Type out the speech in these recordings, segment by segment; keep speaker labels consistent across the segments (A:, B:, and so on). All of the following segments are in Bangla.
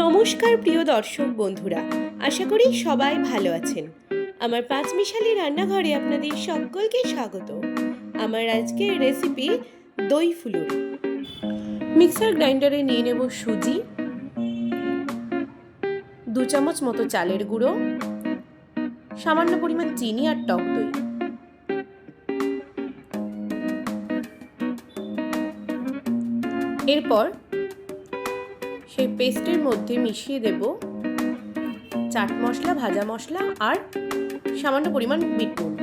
A: নমস্কার প্রিয় দর্শক বন্ধুরা, আশা করি সবাই ভালো আছেন। আমার পাঁচমিশালি রান্নাঘরে আপনাদের সকলকে স্বাগত। আমার আজকের রেসিপি দই ফুলুরি। মিক্সার গ্রাইন্ডারে নিয়ে নেব সুজি, 2 চামচ মতো চালের গুঁড়ো, সামান্য পরিমাণ চিনি আর টক দই। এরপর সেই পেস্টের মধ্যে মিশিয়ে দেব চাট মশলা, ভাজা মশলা আর সামান্য পরিমাণ বিট নুন।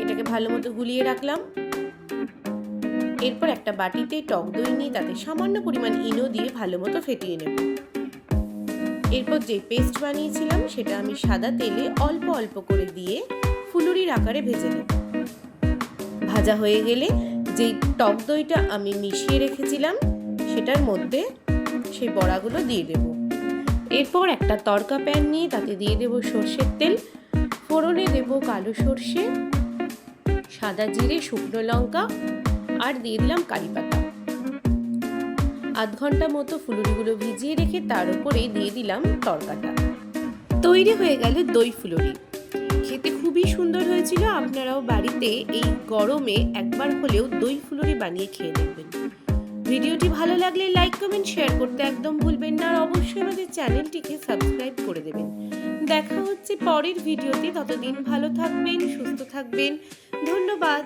A: এটাকে ভালো মতো গুলিয়ে রাখলাম। এরপর একটা বাটিতে টক দই নিয়ে তাতে সামান্য পরিমাণ ইনো দিয়ে ভালো মতো ফেটিয়ে নেব। এরপর যে পেস্ট বানিয়েছিলাম সেটা আমি সাদা তেলে অল্প অল্প করে দিয়ে ফুলুরির আকারে ভেজে নেব। ভাজা হয়ে গেলে যেই টক দইটা আমি মিশিয়ে রেখেছিলাম সেটার মধ্যে সেই বড়াগুলো দিয়ে দেব। এরপর একটা তড়কা প্যান নিয়ে তাতে দিয়ে দেব সর্ষের তেল, ফোড়নে দেব কালো সর্ষে, সাদা জিরে, শুকনো লঙ্কা আর দিয়ে দিলাম কারি পাতা। আধ ঘন্টা মতো ফুলুরিগুলো ভিজিয়ে রেখে তার উপরে দিয়ে দিলাম তড়কাটা। তৈরি হয়ে গেল দই ফুলুরি। খেতে খুবই সুন্দর হয়েছিল। আপনারাও বাড়িতে এই গরমে একবার হলেও দই ফুলুরি বানিয়ে খেয়ে দেখবেন। ভিডিওটি ভালো লাগলে লাইক, কমেন্ট, শেয়ার করতে একদম ভুলবেন না। আর অবশ্যই আমাদের চ্যানেলটিকে সাবস্ক্রাইব করে দেবেন। দেখা হচ্ছে পরের ভিডিওতে। ততদিন ভালো থাকবেন, সুস্থ থাকবেন। ধন্যবাদ।